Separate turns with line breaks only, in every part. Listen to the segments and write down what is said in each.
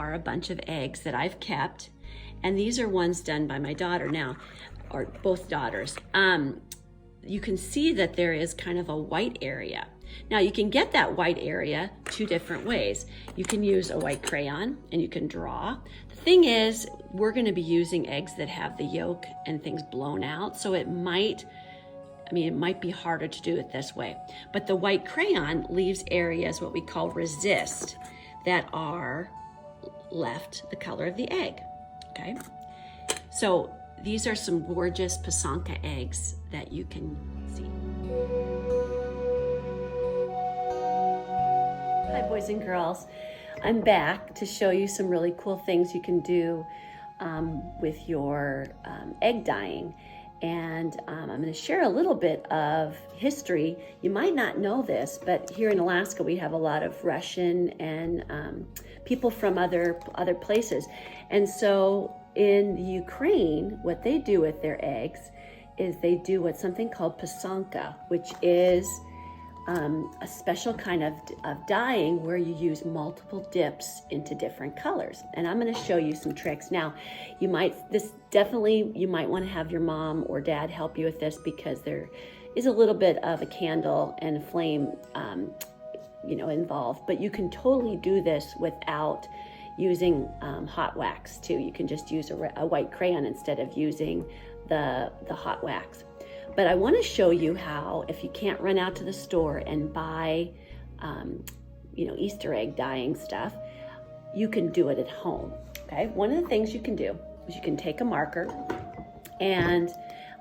are a bunch of eggs that I've kept, and these are ones done by my daughter now, or both daughters. You can see that there is kind of a white area. Now you can get that white area two different ways. You can use a white crayon and you can draw. The thing is, we're gonna be using eggs that have the yolk and things blown out, so it might be harder to do it this way. But the white crayon leaves areas, what we call resist, that are left the color of the egg, okay? So these are some gorgeous Pysanka eggs that you can see. Hi boys and girls, I'm back to show you some really cool things you can do with your egg dyeing. And I'm going to share a little bit of history. You might not know this, but here in Alaska we have a lot of Russian and people from other places. And so in Ukraine, what they do with their eggs is they do what's something called Pysanka, which is a special kind of dyeing where you use multiple dips into different colors. And I'm going to show you some tricks. Now, you might want to have your mom or dad help you with this, because there is a little bit of a candle and a flame involved, but you can totally do this without using hot wax too. You can just use a white crayon instead of using the hot wax. But I want to show you how, if you can't run out to the store and buy, Easter egg dyeing stuff, you can do it at home, okay? One of the things you can do is you can take a marker, and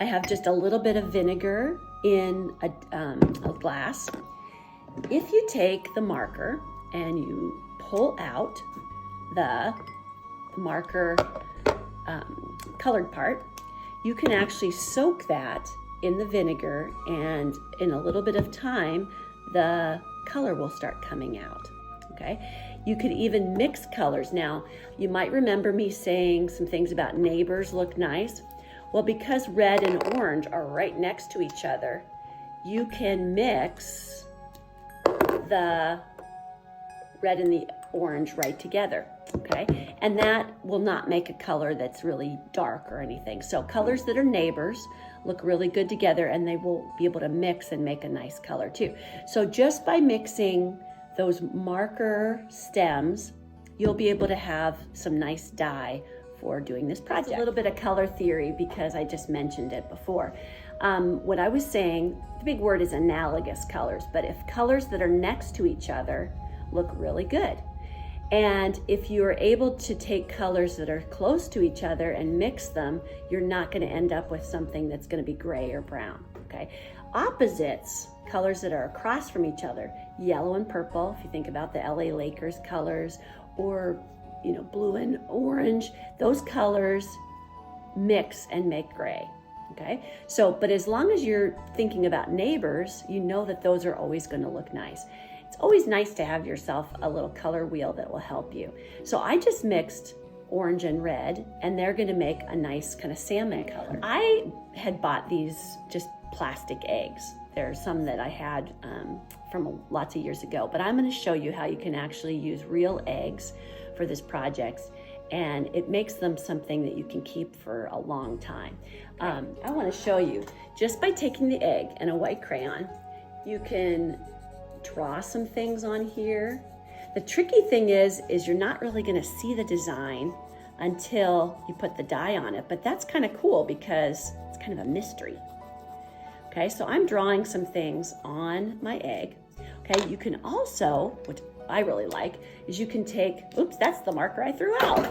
I have just a little bit of vinegar in a glass. If you take the marker and you pull out the marker colored part, you can actually soak that in the vinegar, and in a little bit of time, the color will start coming out, okay? You could even mix colors. Now, you might remember me saying some things about neighbors look nice. Well, because red and orange are right next to each other, you can mix the red and the orange right together, okay? And that will not make a color that's really dark or anything. So colors that are neighbors look really good together, and they will be able to mix and make a nice color too. So just by mixing those marker stems, you'll be able to have some nice dye for doing this project. It's a little bit of color theory because I just mentioned it before. What I was saying, the big word is analogous colors, but if colors that are next to each other look really good. And if you're able to take colors that are close to each other and mix them, you're not going to end up with something that's going to be gray or brown, okay? Opposites, colors that are across from each other, yellow and purple, if you think about the LA Lakers colors, or blue and orange, those colors mix and make gray, okay? So, but as long as you're thinking about neighbors, you know that those are always going to look nice. It's always nice to have yourself a little color wheel that will help you. So I just mixed orange and red, and they're going to make a nice kind of salmon color. I had bought these just plastic eggs. There are some that I had from lots of years ago, but I'm going to show you how you can actually use real eggs for this project, and it makes them something that you can keep for a long time. I want to show you, just by taking the egg and a white crayon, you can draw some things on here. The tricky thing is you're not really going to see the design until you put the dye on it, but that's kind of cool because it's kind of a mystery. Okay, so I'm drawing some things on my egg. Okay, you can also, which I really like, is you can take, oops, that's the marker I threw out.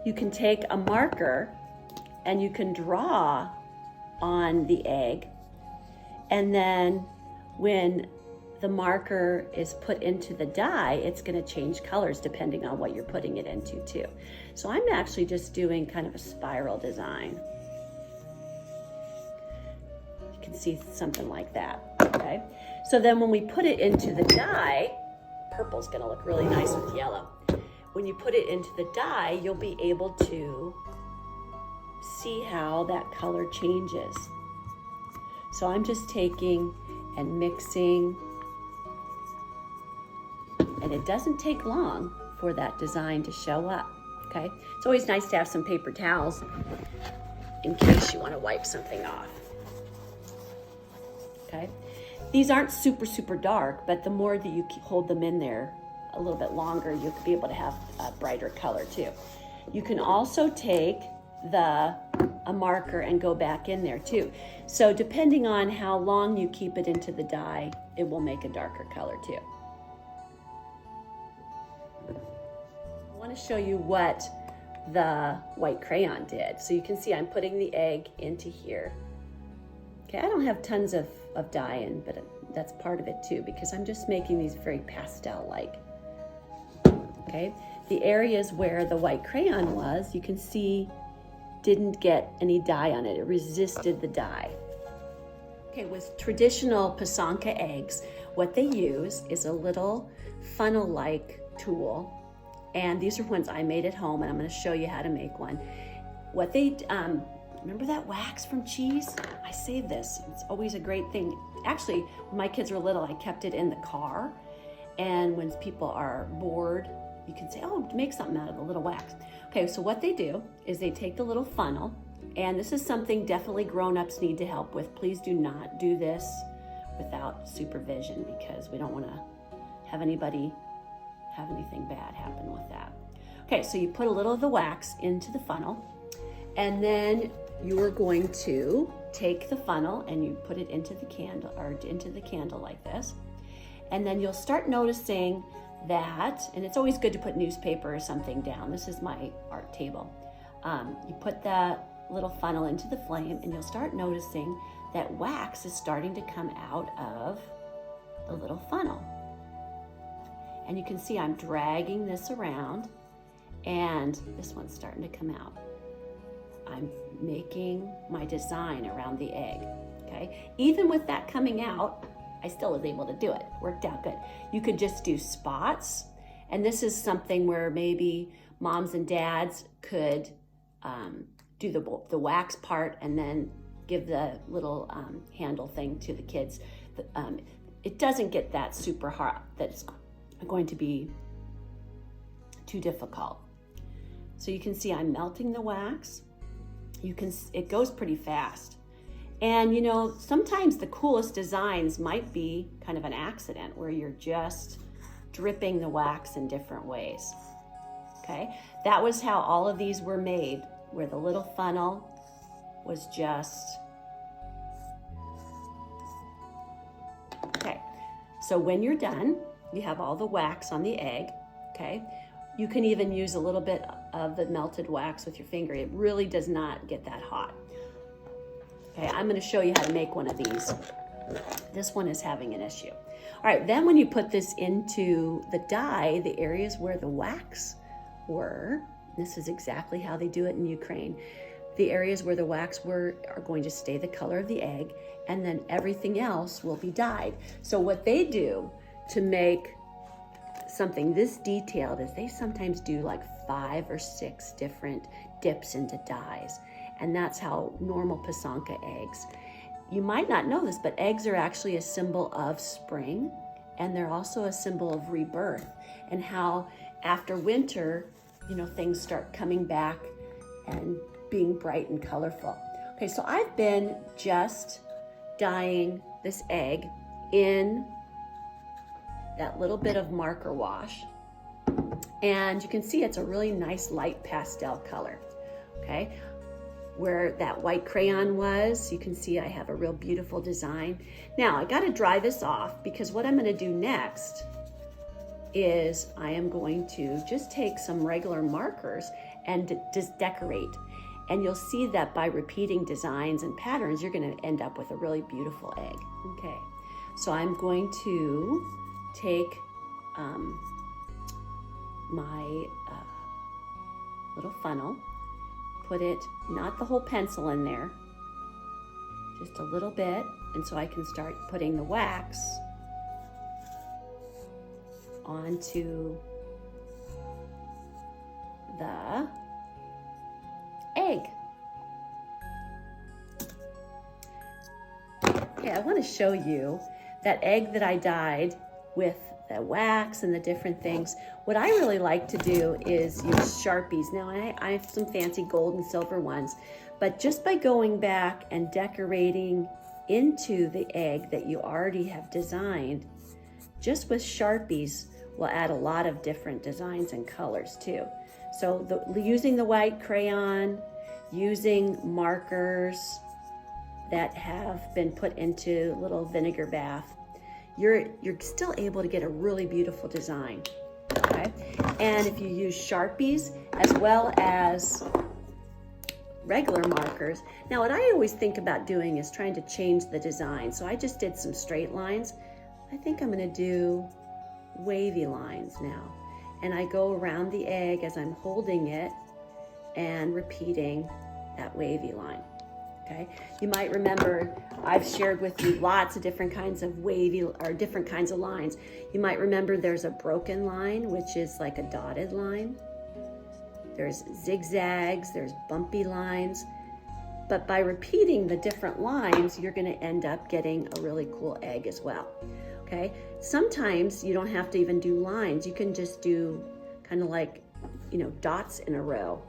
You can take a marker and you can draw on the egg, and then when the marker is put into the dye, it's going to change colors depending on what you're putting it into too. So I'm actually just doing kind of a spiral design. You can see something like that, okay? So then when we put it into the dye, purple's going to look really nice with yellow. When you put it into the dye, you'll be able to see how that color changes. So I'm just taking and mixing, and it doesn't take long for that design to show up, okay? It's always nice to have some paper towels in case you want to wipe something off, okay? These aren't super dark, but the more that you hold them in there a little bit longer, you'll be able to have a brighter color too. You can also take a marker and go back in there too. So depending on how long you keep it into the dye, it will make a darker color too. I want to show you what the white crayon did. So you can see I'm putting the egg into here. Okay, I don't have tons of dye in, but that's part of it too, because I'm just making these very pastel-like. Okay, the areas where the white crayon was, you can see didn't get any dye on it. It resisted the dye. Okay, with traditional Pysanka eggs, what they use is a little funnel-like tool. And these are ones I made at home, and I'm going to show you how to make one. What they, remember that wax from cheese? I saved this. It's always a great thing. Actually, when my kids were little, I kept it in the car. And when people are bored, you can say, oh, make something out of the little wax. Okay, so what they do is they take the little funnel, and this is something definitely grown-ups need to help with. Please do not do this without supervision, because we don't want to have anybody have anything bad happen with that. Okay, so you put a little of the wax into the funnel, and then you are going to take the funnel and you put it into the candle, or into the candle like this. And then you'll start noticing that, and it's always good to put newspaper or something down. This is my art table. You put that little funnel into the flame, and you'll start noticing that wax is starting to come out of the little funnel. And you can see I'm dragging this around, and this one's starting to come out. I'm making my design around the egg, okay? Even with that coming out, I still was able to do it. Worked out good. You could just do spots, and this is something where maybe moms and dads could do the wax part and then give the little handle thing to the kids. It doesn't get that super hard. That's going to be too difficult. So you can see I'm melting the wax. It goes pretty fast. And you know, sometimes the coolest designs might be kind of an accident where you're just dripping the wax in different ways. Okay, that was how all of these were made, where the little funnel was just, okay. So when you're done, you have all the wax on the egg, okay? You can even use a little bit of the melted wax with your finger. It really does not get that hot. Okay, I'm gonna show you how to make one of these. This one is having an issue. All right, then when you put this into the dye, the areas where the wax were, this is exactly how they do it in Ukraine. The areas where the wax were are going to stay the color of the egg, and then everything else will be dyed. So what they do to make something this detailed is they sometimes do like 5 or 6 different dips into dyes. And that's how normal Pysanka eggs. You might not know this, but eggs are actually a symbol of spring, and they're also a symbol of rebirth, and how after winter, you know, things start coming back and being bright and colorful. Okay, so I've been just dyeing this egg in that little bit of marker wash, and you can see it's a really nice light pastel color, okay? Where that white crayon was, you can see I have a real beautiful design. Now, I gotta dry this off, because what I'm gonna do next is I am going to just take some regular markers and just decorate. And you'll see that by repeating designs and patterns, you're gonna end up with a really beautiful egg. Okay, so I'm going to take my little funnel, put it, not the whole pencil in there, just a little bit, and so I can start putting the wax onto the egg. Okay, I want to show you that egg that I dyed with the wax and the different things. What I really like to do is use Sharpies. Now I have some fancy gold and silver ones, but just by going back and decorating into the egg that you already have designed, just with Sharpies will add a lot of different designs and colors too. So using the white crayon, using markers that have been put into a little vinegar bath, you're still able to get a really beautiful design, okay? And if you use Sharpies as well as regular markers, now what I always think about doing is trying to change the design. So I just did some straight lines. I think I'm gonna do wavy lines now. And I go around the egg as I'm holding it and repeating that wavy line. Okay, you might remember I've shared with you lots of different kinds of wavy or different kinds of lines. You might remember there's a broken line, which is like a dotted line. There's zigzags, there's bumpy lines. But by repeating the different lines, you're going to end up getting a really cool egg as well. Okay, sometimes you don't have to even do lines. You can just do kind of like, dots in a row.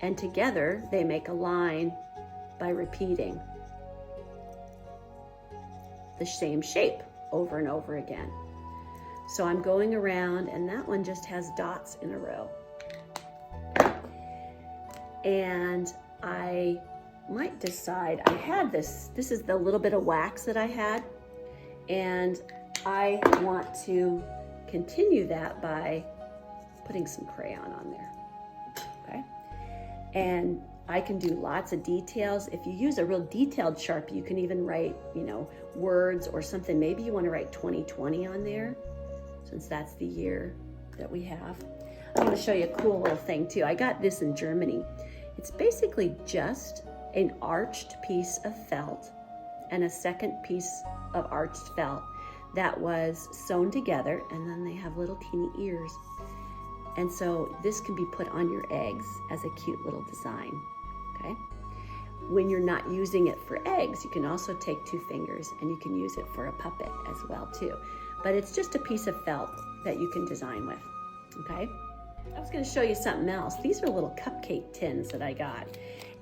And together they make a line by repeating the same shape over and over again. So I'm going around, and that one just has dots in a row. And I might decide, I had this is the little bit of wax that I had, and I want to continue that by putting some crayon on there, okay? And I can do lots of details. If you use a real detailed Sharpie, you can even write, words or something. Maybe you want to write 2020 on there, since that's the year that we have. I'm going to show you a cool little thing too. I got this in Germany. It's basically just an arched piece of felt and a second piece of arched felt that was sewn together, and then they have little teeny ears. And so this can be put on your eggs as a cute little design, okay? When you're not using it for eggs, you can also take 2 fingers and you can use it for a puppet as well too. But it's just a piece of felt that you can design with, okay? I was gonna show you something else. These are little cupcake tins that I got.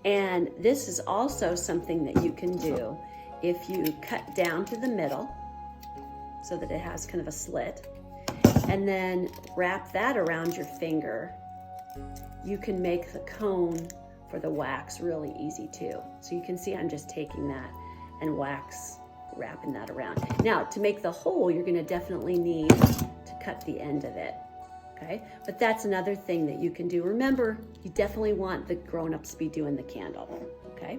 And this is also something that you can do if you cut down to the middle so that it has kind of a slit, and then wrap that around your finger. You can make the cone for the wax really easy too. So you can see I'm just taking that and wrapping that around. Now, to make the hole, you're gonna definitely need to cut the end of it, okay? But that's another thing that you can do. Remember, you definitely want the grown-ups to be doing the candle, okay?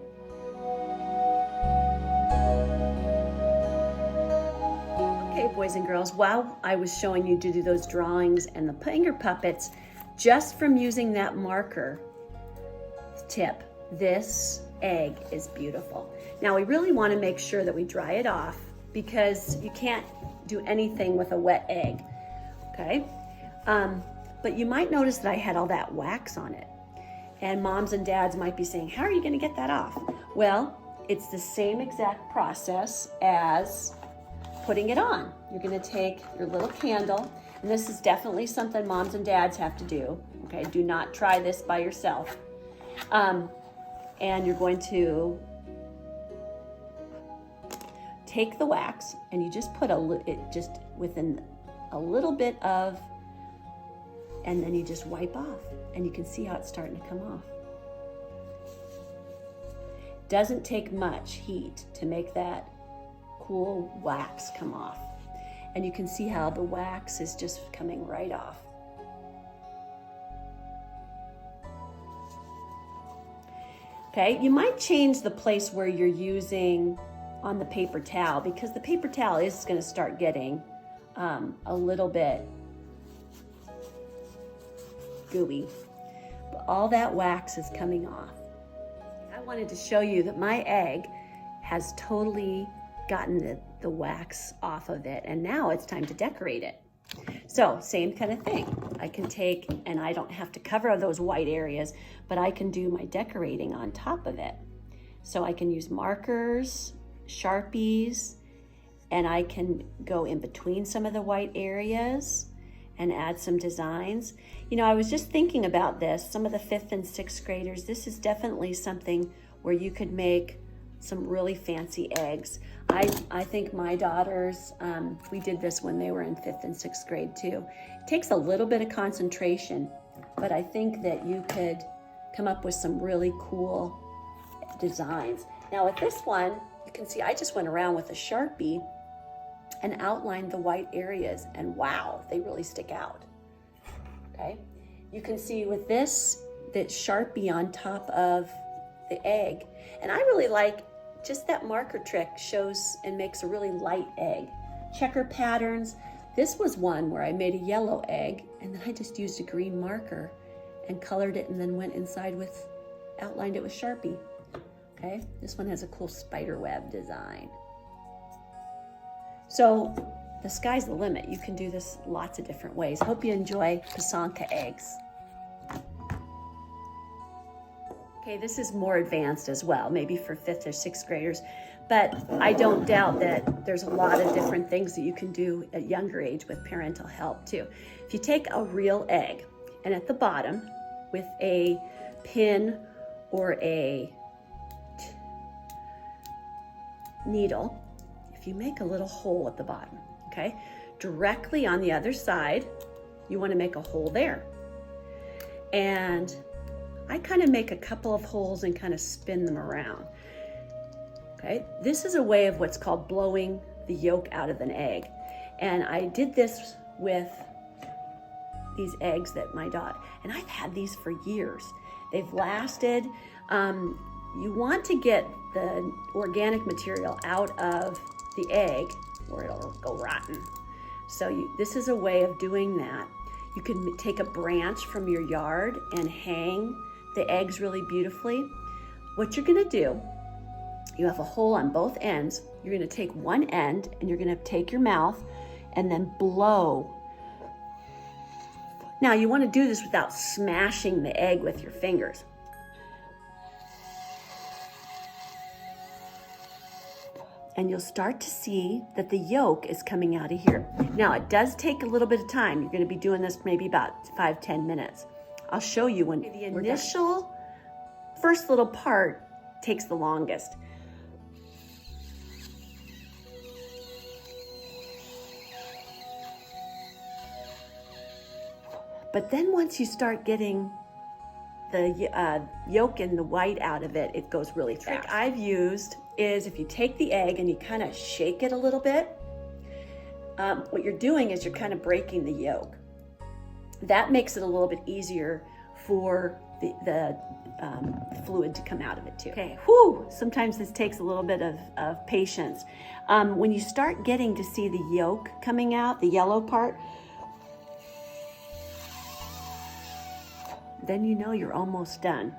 Okay, boys and girls, while I was showing you to do those drawings and the finger puppets, just from using that marker tip, this egg is beautiful. Now, we really want to make sure that we dry it off, because you can't do anything with a wet egg, okay? But you might notice that I had all that wax on it. And moms and dads might be saying, how are you going to get that off? Well, it's the same exact process as putting it on. You're going to take your little candle, and this is definitely something moms and dads have to do, okay? Do not try this by yourself. And you're going to take the wax, and you just put it just within a little bit of, and then you just wipe off, and you can see how it's starting to come off. Doesn't take much heat to make that cool wax come off. And you can see how the wax is just coming right off. Okay, you might change the place where you're using on the paper towel, because the paper towel is going to start getting a little bit gooey. But all that wax is coming off. I wanted to show you that my egg has totally gotten the wax off of it, and now it's time to decorate it. So same kind of thing. I can take, and I don't have to cover those white areas, but I can do my decorating on top of it. So I can use markers, Sharpies, and I can go in between some of the white areas and add some designs. You know, I was just thinking about this. Some of the 5th and 6th graders, this is definitely something where you could make some really fancy eggs. I think my daughters, we did this when they were in 5th and 6th grade too. It takes a little bit of concentration, but I think that you could come up with some really cool designs. Now with this one, you can see I just went around with a Sharpie and outlined the white areas, and wow, they really stick out. Okay, you can see with this, that Sharpie on top of the egg, and I really like just that marker trick, shows and makes a really light egg. Checker patterns. This was one where I made a yellow egg and then I just used a green marker and colored it and then went inside with, outlined it with Sharpie. Okay, this one has a cool spider web design. So the sky's the limit. You can do this lots of different ways. Hope you enjoy Pysanka eggs. Okay, this is more advanced as well, maybe for 5th or 6th graders, but I don't doubt that there's a lot of different things that you can do at younger age with parental help too. If you take a real egg and at the bottom with a pin or a needle, if you make a little hole at the bottom, okay, directly on the other side, you want to make a hole there. And I kind of make a couple of holes and kind of spin them around. Okay, this is a way of what's called blowing the yolk out of an egg. And I did this with these eggs that my daughter, and I've had these for years. They've lasted. You want to get the organic material out of the egg or it'll go rotten. So this is a way of doing that. You can take a branch from your yard and hang the eggs really beautifully. What you're gonna do, you have a hole on both ends. You're gonna take one end and you're gonna take your mouth and then blow. Now you wanna do this without smashing the egg with your fingers. And you'll start to see that the yolk is coming out of here. Now it does take a little bit of time. You're gonna be doing this maybe about 5-10 minutes. I'll show you when the initial first little part takes the longest. But then once you start getting the yolk and the white out of it, it goes really fast. The trick I've used is if you take the egg and you kind of shake it a little bit, what you're doing is you're kind of breaking the yolk. That makes it a little bit easier for the fluid to come out of it too. Okay, whew, sometimes this takes a little bit of patience. When you start getting to see the yolk coming out, the yellow part, then you know you're almost done.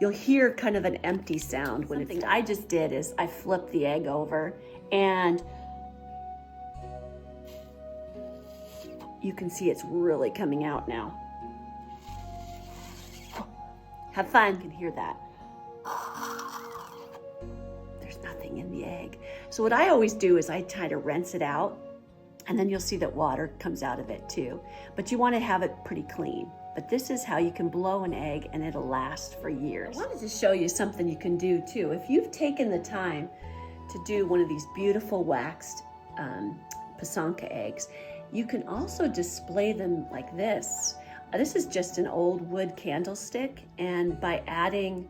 You'll hear kind of an empty sound when it's done. I just did is I flipped the egg over and you can see it's really coming out now. Have fun, you can hear that. There's nothing in the egg. So what I always do is I try to rinse it out and then you'll see that water comes out of it too. But you want to have it pretty clean. But this is how you can blow an egg and it'll last for years. I wanted to show you something you can do too. If you've taken the time to do one of these beautiful waxed Pysanka eggs, you can also display them like this. This is just an old wood candlestick, and by adding,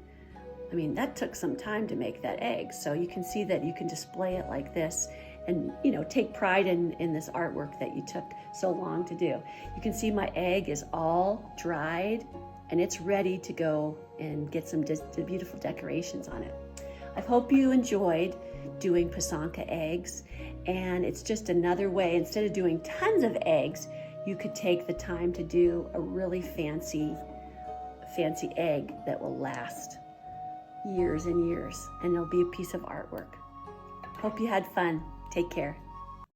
I mean, that took some time to make that egg. So you can see that you can display it like this and, you know, take pride in this artwork that you took so long to do. You can see my egg is all dried and it's ready to go and get some beautiful decorations on it. I hope you enjoyed doing Pysanka eggs, and it's just another way, instead of doing tons of eggs, you could take the time to do a really fancy egg that will last years and years, and it'll be a piece of artwork. Hope you had fun. Take care.